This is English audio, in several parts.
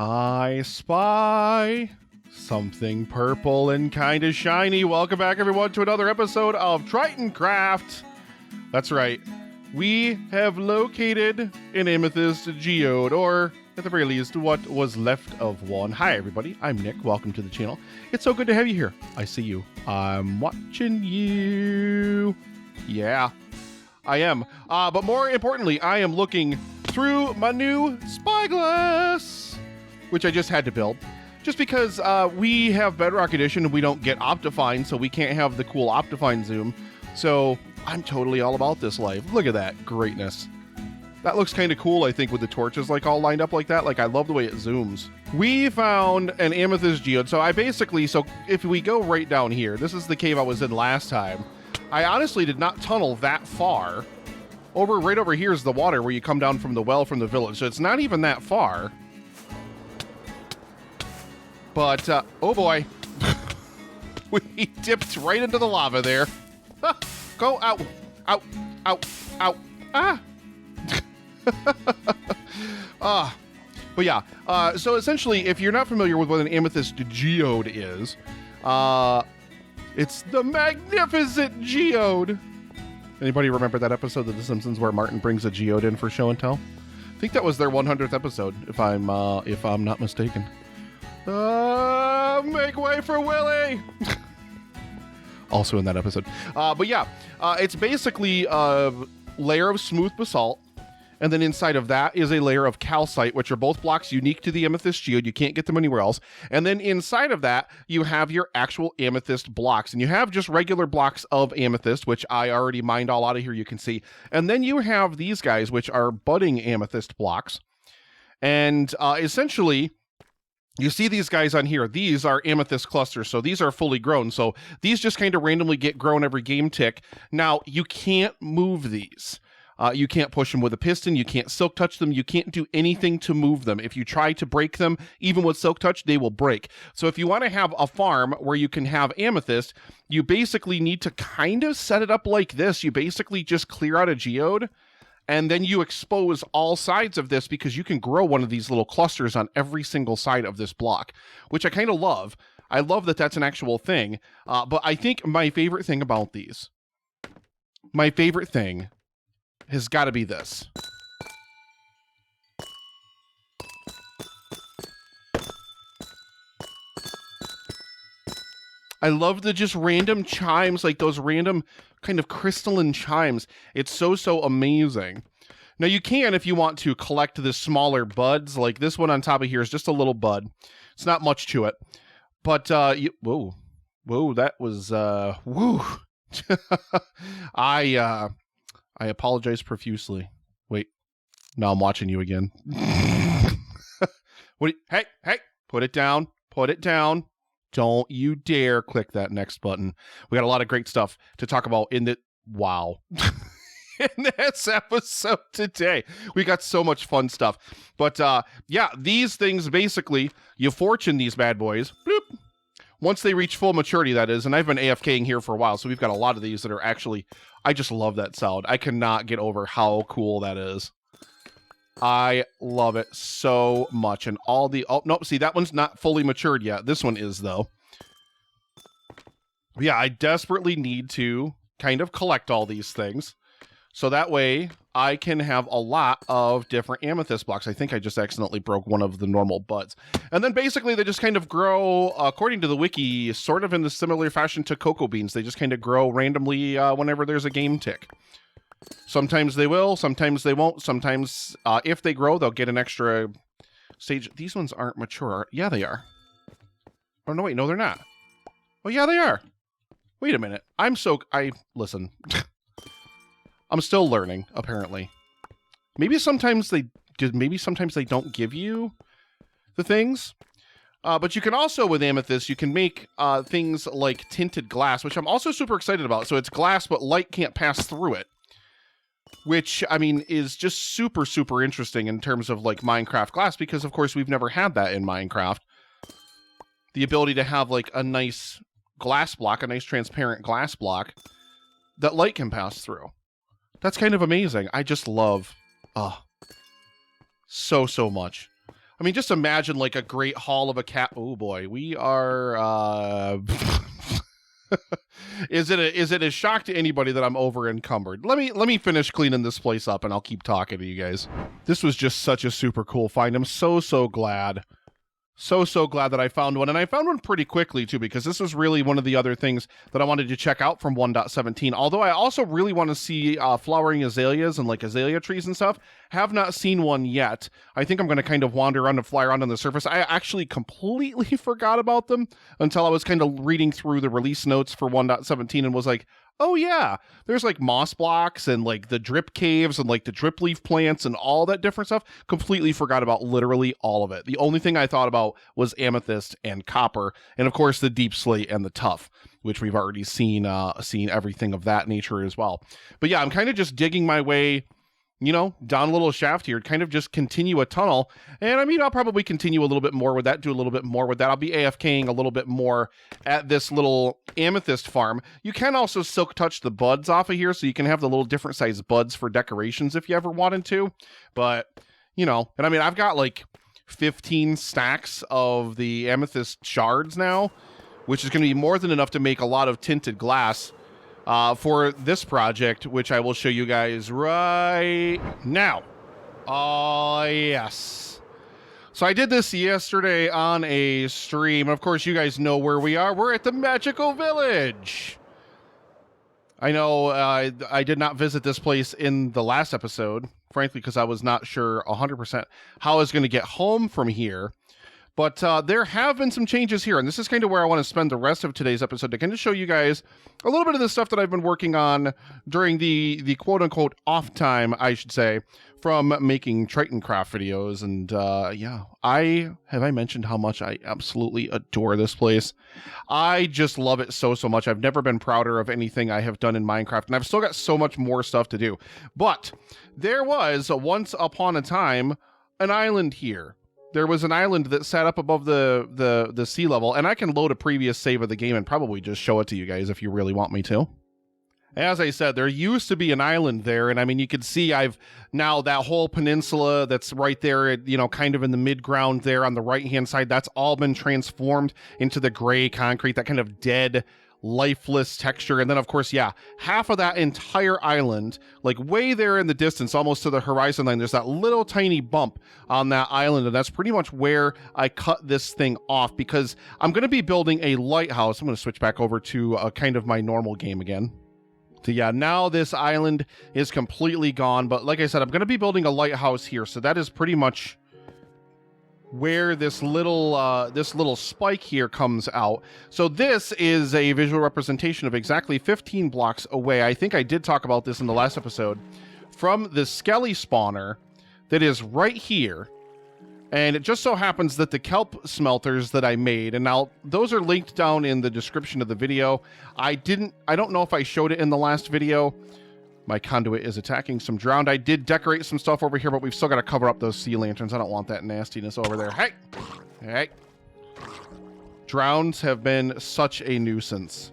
I spy something purple and kind of shiny. Welcome back, everyone, to another episode of Tritoncraft. That's right. We have located an Amethyst Geode, or at the very least, what was left of one. Hi, everybody. I'm Nick. Welcome to the channel. It's so good to have you here. I see you. I'm watching you. Yeah, I am. But more importantly, I am looking through my new spyglass, which I just had to build. Just because we have Bedrock Edition and we don't get Optifine, so we can't have the cool Optifine zoom. So I'm totally all about this life. Look at that greatness. That looks kind of cool, I think, with the torches like all lined up like that. Like, I love the way it zooms. We found an Amethyst Geode. So if we go right down here, this is the cave I was in last time. I honestly did not tunnel that far. Right over here is the water where you come down from the well from the village. So it's not even that far. But, oh boy. We dipped right into the lava there. Go out, out, out, out. But yeah, so essentially, if you're not familiar with what an Amethyst Geode is, it's the magnificent Geode. Anybody remember that episode of The Simpsons where Martin brings a geode in for show and tell? I think that was their 100th episode, if I'm not mistaken. Make way for Willie! Also in that episode. But yeah, it's basically a layer of smooth basalt, and then inside of that is a layer of calcite, which are both blocks unique to the Amethyst Geode. You can't get them anywhere else. And then inside of that, you have your actual amethyst blocks. And you have just regular blocks of amethyst, which I already mined all out of here, you can see. And then you have these guys, which are budding amethyst blocks. And essentially, you see these guys on here. These are amethyst clusters, so these are fully grown. So these just kind of randomly get grown every game tick. Now, you can't move these. You can't push them with a piston. You can't silk touch them. You can't do anything to move them. If you try to break them, even with silk touch, they will break. So if you want to have a farm where you can have amethyst, you basically need to kind of set it up like this. You basically just clear out a geode, and then you expose all sides of this because you can grow one of these little clusters on every single side of this block, which I kind of love. I love that that's an actual thing. But I think my favorite thing about these, has got to be this. I love the just random chimes, like those random kind of crystalline chimes. It's so amazing. Now you can, if you want to, collect the smaller buds, like this one on top of here is just a little bud. It's not much to it. But, whoa, that was, woo. I apologize profusely. Wait, now I'm watching you again. Hey, put it down. Don't you dare click that next button. We got a lot of great stuff to talk about in this episode today. We got so much fun stuff. But yeah, these things basically, you fortune these bad boys. Bloop. Once they reach full maturity, that is, and I've been AFKing here for a while, so we've got a lot of these that are actually, I just love that sound. I cannot get over how cool that is. I love it so much. And all the, oh, nope, see, that one's not fully matured yet. This one is, though. Yeah, I desperately need to kind of collect all these things. So that way, I can have a lot of different amethyst blocks. I think I just accidentally broke one of the normal buds. And then basically, they just kind of grow, according to the wiki, sort of in the similar fashion to cocoa beans. They just kind of grow randomly whenever there's a game tick. Sometimes they will, sometimes they won't. Sometimes, if they grow, they'll get an extra stage. These ones aren't mature. Yeah, they are. Oh, no, wait, no, they're not. Oh, yeah, they are. Wait a minute. Listen. I'm still learning, apparently. Maybe sometimes they don't give you the things. But you can also, with Amethyst, you can make things like tinted glass, which I'm also super excited about. So it's glass, but light can't pass through it. Which, I mean, is just super interesting in terms of, like, Minecraft glass, because, of course, we've never had that in Minecraft. The ability to have, like, a nice glass block, a nice transparent glass block that light can pass through. That's kind of amazing. I just love, so much. I mean, just imagine like a great hall of a cat. Oh boy, we are. Is it a shock to anybody that I'm over encumbered? Let me finish cleaning this place up, and I'll keep talking to you guys. This was just such a super cool find. I'm so glad. So glad that I found one, and I found one pretty quickly too, because this was really one of the other things that I wanted to check out from 1.17. Although I also really want to see flowering azaleas and like azalea trees and stuff. Have not seen one yet. I think I'm going to kind of wander around and fly around on the surface. I actually completely forgot about them until I was kind of reading through the release notes for 1.17 and was like, oh yeah, there's like moss blocks and like the drip caves and like the drip leaf plants and all that different stuff. Completely forgot about literally all of it. The only thing I thought about was amethyst and copper, and of course the deep slate and the tuff, which we've already seen everything of that nature as well. But yeah, I'm kind of just digging my way, you know, down a little shaft here, kind of just continue a tunnel. And I mean, I'll probably continue a little bit more with that, do a little bit more with that. I'll be AFKing a little bit more at this little amethyst farm. You can also silk touch the buds off of here, so you can have the little different size buds for decorations if you ever wanted to. But, you know, and I mean, I've got like 15 stacks of the amethyst shards now, which is going to be more than enough to make a lot of tinted glass for this project, which I will show you guys right now. Oh, yes. So I did this yesterday on a stream. Of course, you guys know where we are. We're at the Magical Village. I know I did not visit this place in the last episode, frankly, because I was not sure 100% how I was going to get home from here. But there have been some changes here, and this is kind of where I want to spend the rest of today's episode, to kind of show you guys a little bit of the stuff that I've been working on during the quote-unquote off time, I should say, from making Tritoncraft videos. And yeah, I mentioned how much I absolutely adore this place. I just love it so much. I've never been prouder of anything I have done in Minecraft, and I've still got so much more stuff to do. But there was, once upon a time, an island here. There was an island that sat up above the sea level, and I can load a previous save of the game and probably just show it to you guys if you really want me to. As I said, there used to be an island there, and I mean, you can see I've now that whole peninsula that's right there, you know, kind of in the mid-ground there on the right-hand side, that's all been transformed into the gray concrete, that kind of dead, lifeless texture. And then of course, yeah, half of that entire island, like way there in the distance, almost to the horizon line, there's that little tiny bump on that island, and that's pretty much where I cut this thing off, because I'm going to be building a lighthouse. I'm going to switch back over to kind of my normal game again. So yeah, now this island is completely gone, but like I said, I'm going to be building a lighthouse here, so that is pretty much where this little spike here comes out. So this is a visual representation of exactly 15 blocks away. I think I did talk about this in the last episode, from the Skelly spawner that is right here. And it just so happens that the kelp smelters that I made, and now those are linked down in the description of the video. I don't know if I showed it in the last video. My conduit is attacking some drowned. I did decorate some stuff over here, but we've still got to cover up those sea lanterns. I don't want that nastiness over there. Hey! Hey! Drowns have been such a nuisance.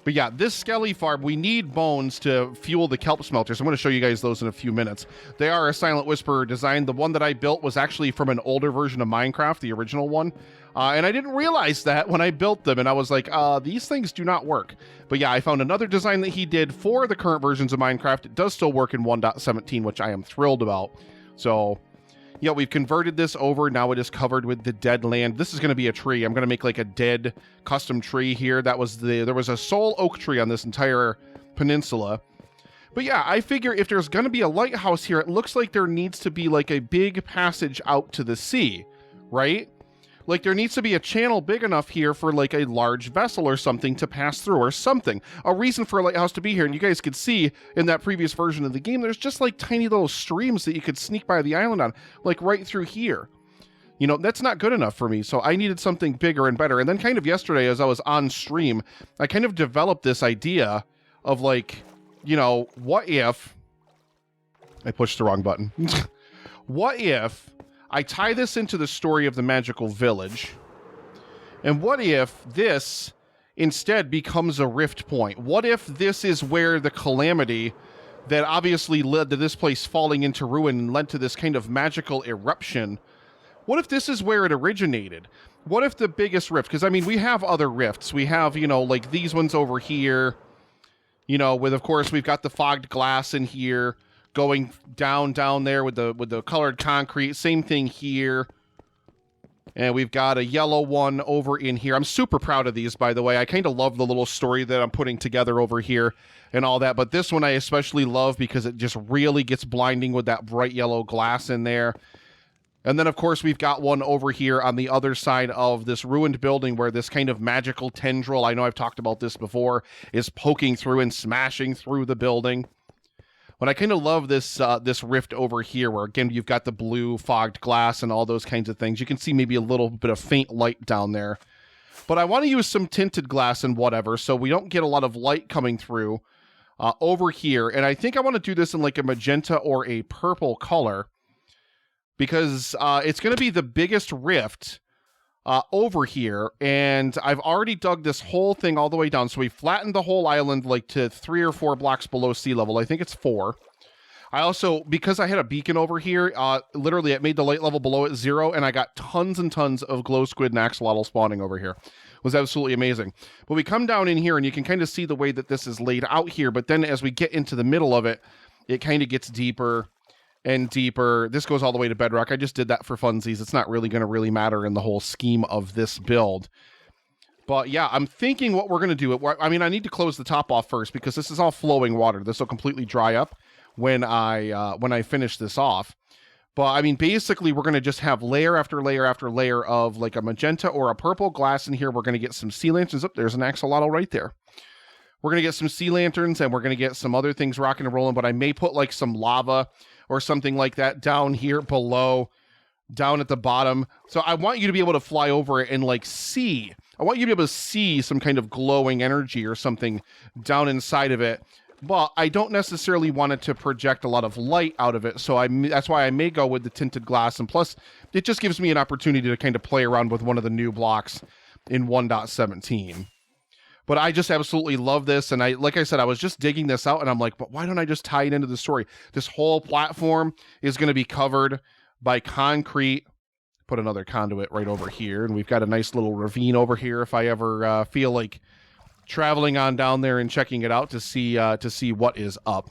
But yeah, this Skelly farm, we need bones to fuel the kelp smelters. I'm going to show you guys those in a few minutes. They are a Silent Whisperer design. The one that I built was actually from an older version of Minecraft, the original one. And I didn't realize that when I built them, and I was like, these things do not work. But yeah, I found another design that he did for the current versions of Minecraft. It does still work in 1.17, which I am thrilled about. So yeah, we've converted this over. Now it is covered with the dead land. This is going to be a tree. I'm going to make like a dead custom tree here. There was a sole oak tree on this entire peninsula. But yeah, I figure if there's going to be a lighthouse here, it looks like there needs to be like a big passage out to the sea, right? Like there needs to be a channel big enough here for like a large vessel or something to pass through, or something. A reason for a lighthouse to be here. And you guys could see in that previous version of the game, there's just like tiny little streams that you could sneak by the island on, like right through here. You know, that's not good enough for me. So I needed something bigger and better. And then kind of yesterday, as I was on stream, I kind of developed this idea of like, you know, what if I pushed the wrong button? What if I tie this into the story of the magical village? And what if this instead becomes a rift point? What if this is where the calamity that obviously led to this place falling into ruin and led to this kind of magical eruption. What if this is where it originated? What if the biggest rift, because I mean, we have other rifts. We have, you know, like these ones over here, you know, with, of course, we've got the fogged glass in here going down there with the colored concrete. Same thing here. And we've got a yellow one over in here. I'm super proud of these, by the way. I kind of love the little story that I'm putting together over here and all that. But this one I especially love because it just really gets blinding with that bright yellow glass in there. And then, of course, we've got one over here on the other side of this ruined building where this kind of magical tendril, I know I've talked about this before, is poking through and smashing through the building. But I kind of love this this rift over here where, again, you've got the blue fogged glass and all those kinds of things. You can see maybe a little bit of faint light down there. But I want to use some tinted glass and whatever so we don't get a lot of light coming through over here. And I think I want to do this in like a magenta or a purple color because it's going to be the biggest rift over here. And I've already dug this whole thing all the way down. So we flattened the whole island like to 3 or 4 blocks below sea level. I think it's 4. I also, because I had a beacon over here, literally it made the light level below it 0, and I got tons and tons of glow squid and axolotl spawning over here. It was absolutely amazing. But we come down in here, and you can kind of see the way that this is laid out here, but then as we get into the middle of it, it kind of gets deeper and deeper. This goes all the way to bedrock. I just did that for funsies. It's not really going to really matter in the whole scheme of this build. But yeah, I'm thinking what we're going to do. I mean, I need to close the top off first because this is all flowing water. This will completely dry up when I finish this off. But I mean, basically, we're going to just have layer after layer after layer of like a magenta or a purple glass in here. We're going to get some sea lanterns. Up there's an axolotl right there. We're going to get some sea lanterns and we're going to get some other things rocking and rolling. But I may put like some lava or something like that down here below, down at the bottom. So I want you to be able to fly over it and like see. I want you to be able to see some kind of glowing energy or something down inside of it. But I don't necessarily want it to project a lot of light out of it. So that's why I may go with the tinted glass. And plus, it just gives me an opportunity to kind of play around with one of the new blocks in 1.17. But I just absolutely love this. And like I said, I was just digging this out and I'm like, but why don't I just tie it into the story? This whole platform is going to be covered by concrete. Put another conduit right over here. And we've got a nice little ravine over here if I ever feel like traveling on down there and checking it out to see what is up.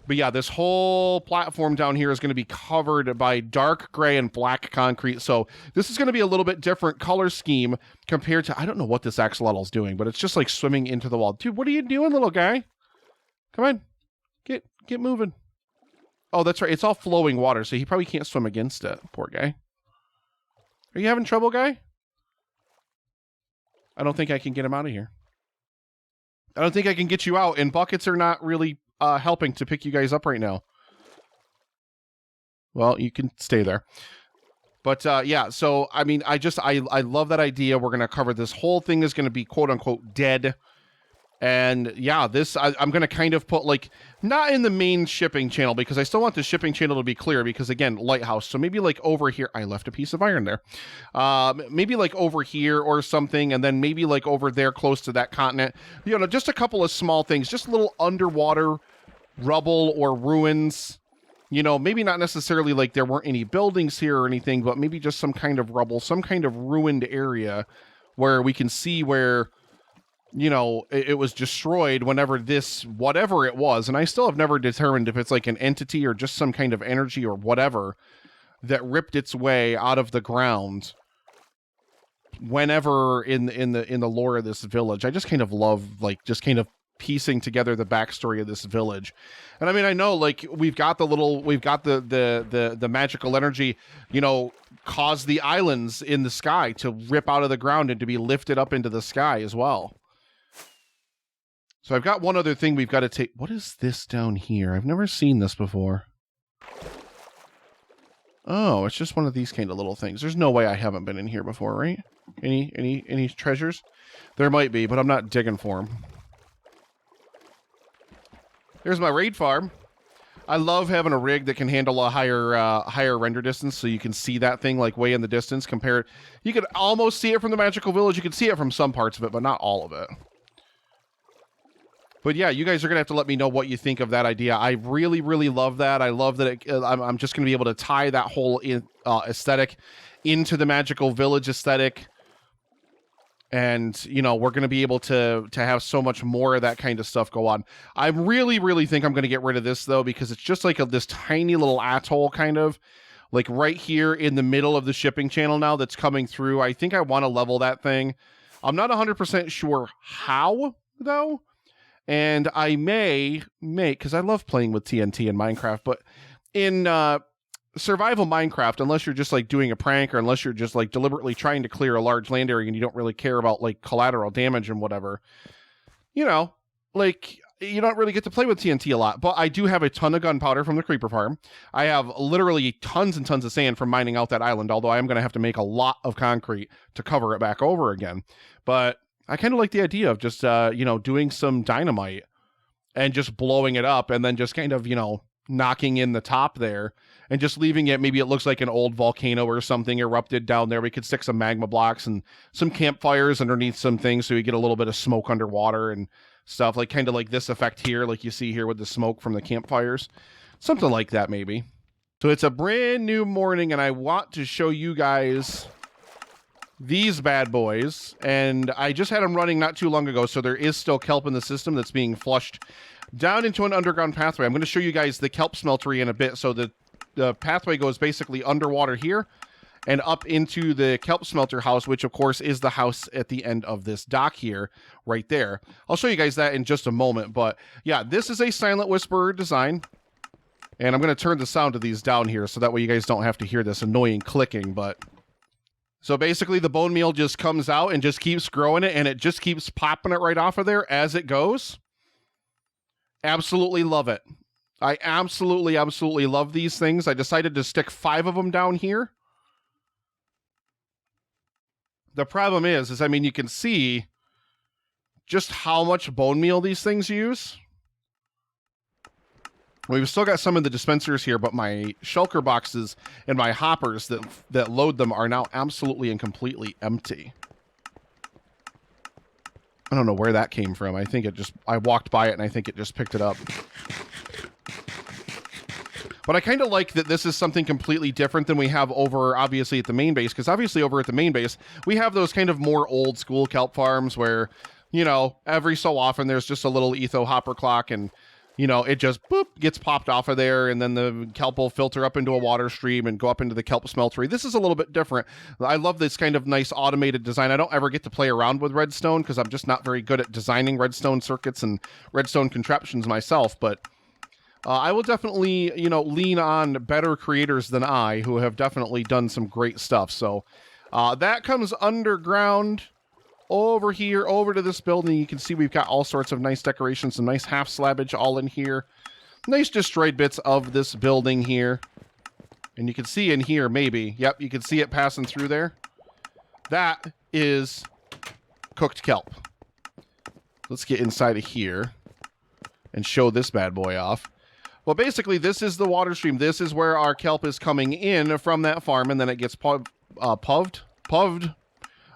But yeah, this whole platform down here is going to be covered by dark gray and black concrete. So this is going to be a little bit different color scheme compared to, I don't know what this axolotl is doing, but it's just like swimming into the wall. Dude, what are you doing, little guy? Come on, get moving. Oh, that's right. It's all flowing water, so he probably can't swim against it. Poor guy. Are you having trouble, guy? I don't think I can get him out of here. I don't think I can get you out, and buckets are not really helping to pick you guys up right now. Well, you can stay there. But yeah, so I mean, I love that idea. We're going to cover this whole thing is going to be quote unquote dead. And yeah, this I'm going to kind of put like not in the main shipping channel because I still want the shipping channel to be clear because again, lighthouse. So maybe like over here, I left a piece of iron there. Maybe like over here or something. And then maybe like over there close to that continent, you know, just a couple of small things, just little underwater rubble or ruins, you know, maybe not necessarily like there weren't any buildings here or anything, but maybe just some kind of rubble, some kind of ruined area where we can see where, you know, it was destroyed whenever this, whatever it was. And I still have never determined if it's like an entity or just some kind of energy or whatever that ripped its way out of the ground whenever in the lore of this village. I just kind of love like just kind of piecing together the backstory of this village. And I mean, I know like we've got the magical energy, you know, cause the islands in the sky to rip out of the ground and to be lifted up into the sky as well. So I've got one other thing we've got to take. What is this down here? I've never seen this before. Oh, it's just one of these kind of little things. There's no way I haven't been in here before, right? Any treasures? There might be, but I'm not digging for them. There's my raid farm. I love having a rig that can handle a higher render distance, so you can see that thing like way in the distance. You could almost see it from the magical village. You can see it from some parts of it, but not all of it. But yeah, you guys are going to have to let me know what you think of that idea. I really, really love that. I love that I'm just going to be able to tie that whole aesthetic into the Magical Village aesthetic. And, you know, we're going to be able to have so much more of that kind of stuff go on. I really, really think I'm going to get rid of this, though, because it's just like this tiny little atoll kind of, like right here in the middle of the shipping channel now that's coming through. I think I want to level that thing. I'm not 100% sure how, though. And I may, because I love playing with TNT in Minecraft, but in survival Minecraft, unless you're just like doing a prank or unless you're just like deliberately trying to clear a large land area and you don't really care about like collateral damage and whatever, you know, like you don't really get to play with TNT a lot. But I do have a ton of gunpowder from the creeper farm. I have literally tons and tons of sand from mining out that island, although I am going to have to make a lot of concrete to cover it back over again. But I kind of like the idea of just, you know, doing some dynamite and just blowing it up and then just kind of, you know, knocking in the top there and just leaving it. Maybe it looks like an old volcano or something erupted down there. We could stick some magma blocks and some campfires underneath some things so you get a little bit of smoke underwater and stuff, like kind of like this effect here, like you see here with the smoke from the campfires. Something like that, maybe. So it's a brand new morning and I want to show you guys these bad boys, and I just had them running not too long ago, so there is still kelp in the system that's being flushed down into an underground pathway. I'm going to show you guys the kelp smeltery in a bit. So the pathway goes basically underwater here and up into the kelp smelter house, which of course is the house at the end of this dock here, right there. I'll show you guys that in just a moment, but yeah, this is a Silent Whisperer design, and I'm going to turn the sound of these down here so that way you guys don't have to hear this annoying clicking, but... So basically the bone meal just comes out and just keeps growing it, and it just keeps popping it right off of there as it goes. Absolutely love it. I absolutely, absolutely love these things. I decided to stick 5 of them down here. The problem is I mean, you can see just how much bone meal these things use. We've still got some of the dispensers here, but my shulker boxes and my hoppers that load them are now absolutely and completely empty. I don't know where that came from. I think I walked by it and I think it just picked it up. But I kind of like that this is something completely different than we have over, obviously, at the main base. Because obviously over at the main base, we have those kind of more old school kelp farms where, you know, every so often there's just a little etho hopper clock and, you know, it just boop gets popped off of there, and then the kelp will filter up into a water stream and go up into the kelp smeltery. This is a little bit different. I love this kind of nice automated design. I don't ever get to play around with redstone because I'm just not very good at designing redstone circuits and redstone contraptions myself, but I will definitely, you know, lean on better creators than I who have definitely done some great stuff. So that comes underground over here, over to this building. You can see we've got all sorts of nice decorations, some nice half slabbage all in here. Nice destroyed bits of this building here. And you can see in here, maybe, yep, you can see it passing through there. That is cooked kelp. Let's get inside of here and show this bad boy off. Well, basically, this is the water stream. This is where our kelp is coming in from that farm, and then it gets puffed,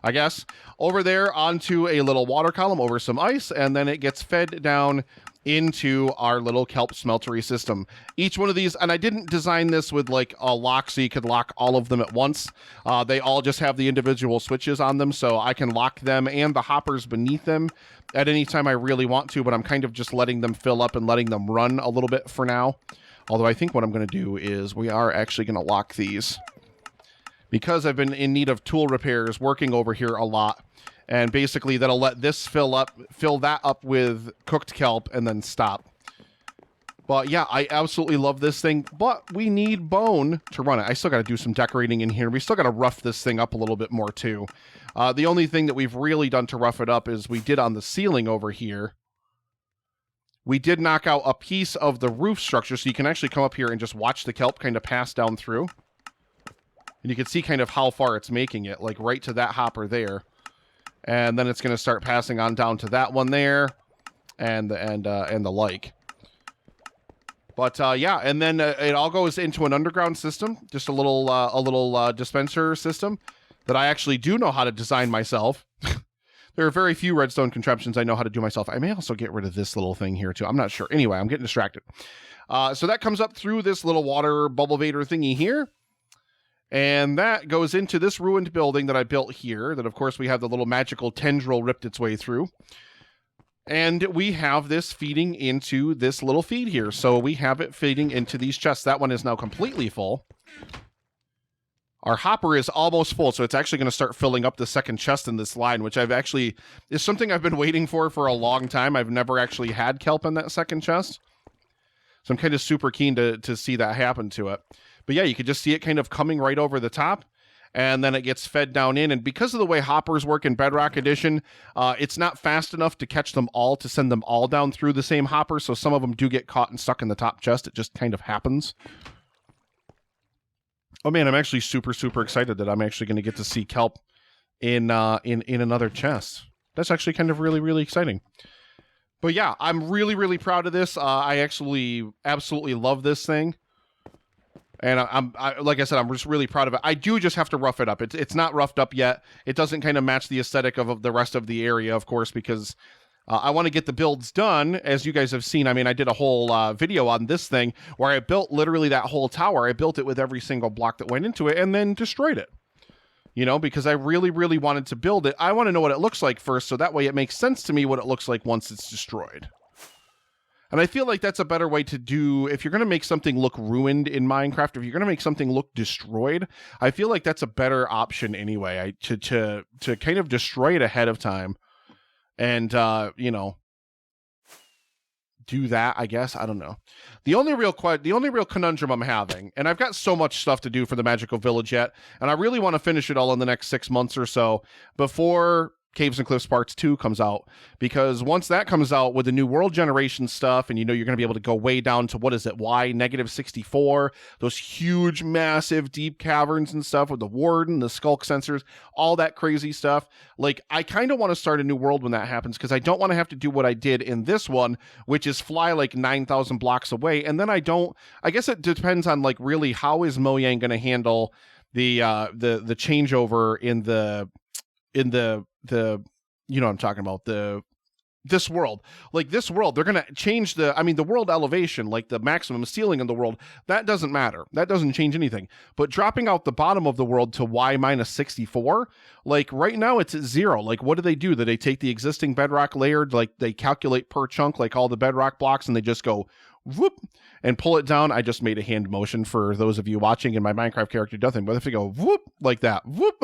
I guess, over there onto a little water column over some ice, and then it gets fed down into our little kelp smeltery system. Each one of these, and I didn't design this with like a lock so you could lock all of them at once. They all just have the individual switches on them, so I can lock them and the hoppers beneath them at any time I really want to, but I'm kind of just letting them fill up and letting them run a little bit for now. Although I think what I'm going to do is we are actually going to lock these, because I've been in need of tool repairs working over here a lot. And basically that'll let this fill that up with cooked kelp and then stop. But yeah, I absolutely love this thing, but we need bone to run it. I still got to do some decorating in here. We still got to rough this thing up a little bit more too. The only thing that we've really done to rough it up is we did on the ceiling over here. We did knock out a piece of the roof structure, so you can actually come up here and just watch the kelp kind of pass down through. And you can see kind of how far it's making it, like right to that hopper there. And then it's going to start passing on down to that one there, and the like. But yeah, and then it all goes into an underground system, just a little dispenser system that I actually do know how to design myself. There are very few redstone contraptions I know how to do myself. I may also get rid of this little thing here too. I'm not sure. Anyway, I'm getting distracted. So that comes up through this little water bubble vader thingy here. And that goes into this ruined building that I built here. That, of course, we have the little magical tendril ripped its way through. And we have this feeding into this little feed here. So we have it feeding into these chests. That one is now completely full. Our hopper is almost full, so it's actually going to start filling up the second chest in this line, which is something I've been waiting for a long time. I've never actually had kelp in that second chest. So I'm kind of super keen to see that happen to it. But yeah, you could just see it kind of coming right over the top, and then it gets fed down in. And because of the way hoppers work in Bedrock Edition, it's not fast enough to catch them all, to send them all down through the same hopper, so some of them do get caught and stuck in the top chest. It just kind of happens. Oh man, I'm actually super, super excited that I'm actually going to get to see kelp in another chest. That's actually kind of really, really exciting. But yeah, I'm really, really proud of this. I actually absolutely love this thing. And like I said, I'm just really proud of it. I do just have to rough it up. It's not roughed up yet. It doesn't kind of match the aesthetic of the rest of the area, of course, because I want to get the builds done. As you guys have seen, I mean, I did a whole video on this thing where I built literally that whole tower. I built it with every single block that went into it and then destroyed it. You know, because I really, really wanted to build it. I want to know what it looks like first, so that way it makes sense to me what it looks like once it's destroyed. And I feel like that's a better way to do, if you're going to make something look ruined in Minecraft, if you're going to make something look destroyed, I feel like that's a better option anyway, to kind of destroy it ahead of time and, you know, do that, I guess. I don't know. The only real conundrum I'm having, and I've got so much stuff to do for the Magical Village yet, and I really want to finish it all in the next 6 months or so before Caves and Cliffs Parts 2 comes out, because once that comes out with the new world generation stuff, and you know you're going to be able to go way down to, what is it, -64, those huge, massive, deep caverns and stuff with the warden, the skulk sensors, all that crazy stuff. Like, I kind of want to start a new world when that happens, because I don't want to have to do what I did in this one, which is fly like 9,000 blocks away, and then I guess it depends on, like, really how is Mojang going to handle the changeover in the you know what I'm talking about, this world. Like, this world, they're going to change the world elevation, like the maximum ceiling in the world, that doesn't matter. That doesn't change anything. But dropping out the bottom of the world to Y-64, like, right now it's at 0. Like, what do? Do they take the existing bedrock layer, like, they calculate per chunk, like all the bedrock blocks, and they just go whoop and pull it down? I just made a hand motion for those of you watching, and my Minecraft character does nothing, but if they go whoop like that, whoop.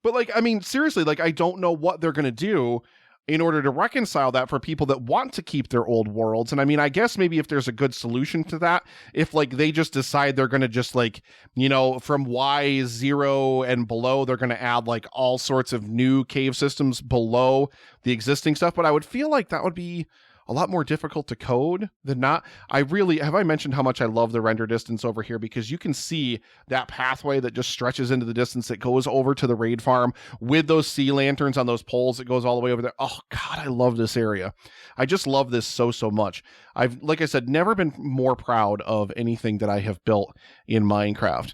But, like, I mean, seriously, like, I don't know what they're going to do in order to reconcile that for people that want to keep their old worlds. And I mean, I guess maybe if there's a good solution to that, if, like, they just decide they're going to just, like, you know, from Y0 and below, they're going to add, like, all sorts of new cave systems below the existing stuff. But I would feel like that would be a lot more difficult to code than not. I mentioned how much I love the render distance over here, because you can see that pathway that just stretches into the distance that goes over to the raid farm with those sea lanterns on those poles that goes all the way over there. Oh God, I love this area. I just love this so much. I've, like I said, never been more proud of anything that I have built in Minecraft.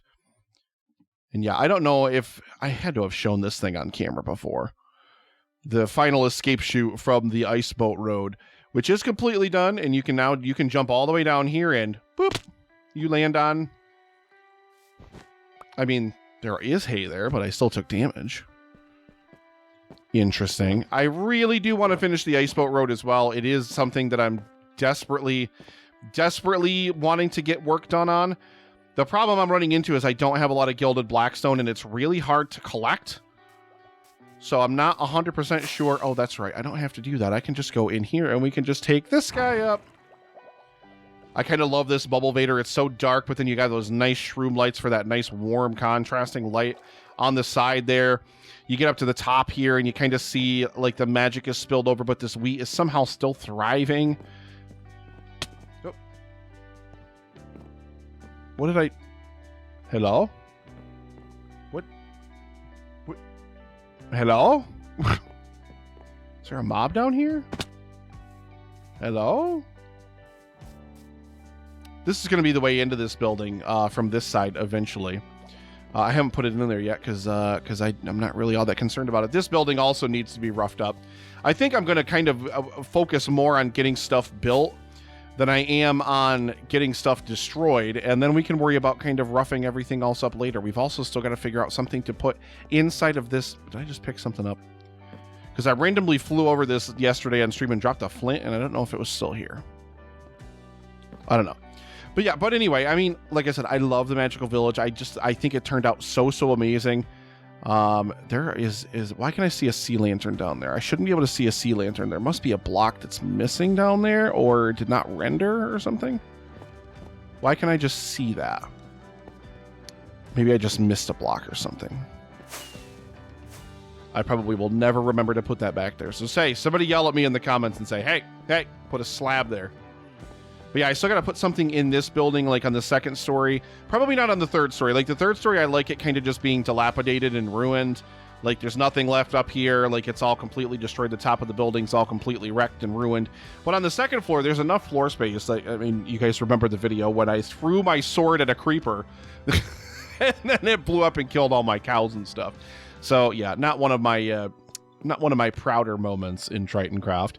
And yeah, I don't know if I had to have shown this thing on camera before. The final escape chute from the ice boat road, which is completely done, and you can jump all the way down here and boop, you land on. I mean, there is hay there, but I still took damage. Interesting. I really do want to finish the ice boat road as well. It is something that I'm desperately wanting to get work done on. The problem I'm running into is I don't have a lot of gilded blackstone, and it's really hard to collect. So I'm not 100% sure. Oh, that's right. I don't have to do that. I can just go in here and we can just take this guy up. I kind of love this bubble vader. It's so dark, but then you got those nice shroom lights for that nice warm contrasting light on the side there. You get up to the top here and you kind of see like the magic is spilled over, but this wheat is somehow still thriving. Oh. What did I... Hello? Hello? Is there a mob down here? Hello? This is going to be the way into this building from this side eventually. I haven't put it in there yet because I'm not really all that concerned about it. This building also needs to be roughed up. I think I'm going to kind of focus more on getting stuff built than I am on getting stuff destroyed, and then we can worry about kind of roughing everything else up later. We've also still got to figure out something to put inside of this. Did I just pick something up? Because I randomly flew over this yesterday on stream and dropped a flint, and I don't know if it was still here. I don't know. But yeah, but anyway, I mean, like I said, I love the Magical Village. I think it turned out so amazing. There is why can I see a sea lantern down there? I shouldn't be able to see a sea lantern. There must be a block that's missing down there or did not render or something. Why can I just see that? Maybe I just missed a block or something. I probably will never remember to put that back there. So say, somebody yell at me in the comments and say, hey, put a slab there. But yeah, I still got to put something in this building, like on the second story. Probably not on the third story. Like the third story, I like it kind of just being dilapidated and ruined. Like there's nothing left up here. Like it's all completely destroyed. The top of the building's all completely wrecked and ruined. But on the second floor, there's enough floor space. Like, I mean, you guys remember the video when I threw my sword at a creeper and then it blew up and killed all my cows and stuff. So yeah, not one of my prouder moments in Tritoncraft.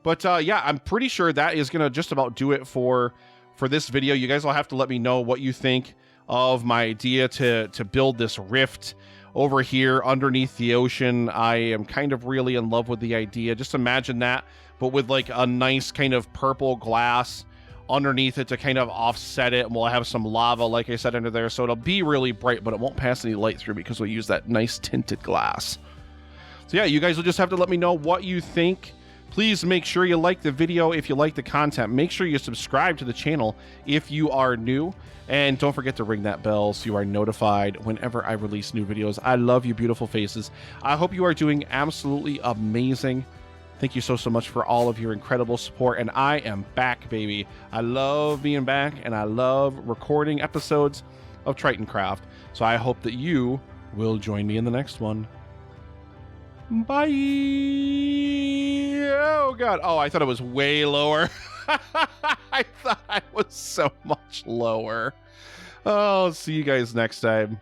But yeah, I'm pretty sure that is going to just about do it for this video. You guys will have to let me know what you think of my idea to build this rift over here underneath the ocean. I am kind of really in love with the idea. Just imagine that, but with like a nice kind of purple glass underneath it to kind of offset it. And we'll have some lava, like I said, under there. So it'll be really bright, but it won't pass any light through because we'll use that nice tinted glass. So yeah, you guys will just have to let me know what you think. Please make sure you like the video if you like the content. Make sure you subscribe to the channel if you are new. And don't forget to ring that bell so you are notified whenever I release new videos. I love you, beautiful faces. I hope you are doing absolutely amazing. Thank you so much for all of your incredible support. And I am back, baby. I love being back, and I love recording episodes of Tritoncraft. So I hope that you will join me in the next one. Bye. Oh god. Oh, I thought it was way lower. I thought I was so much lower. Oh, see you guys next time.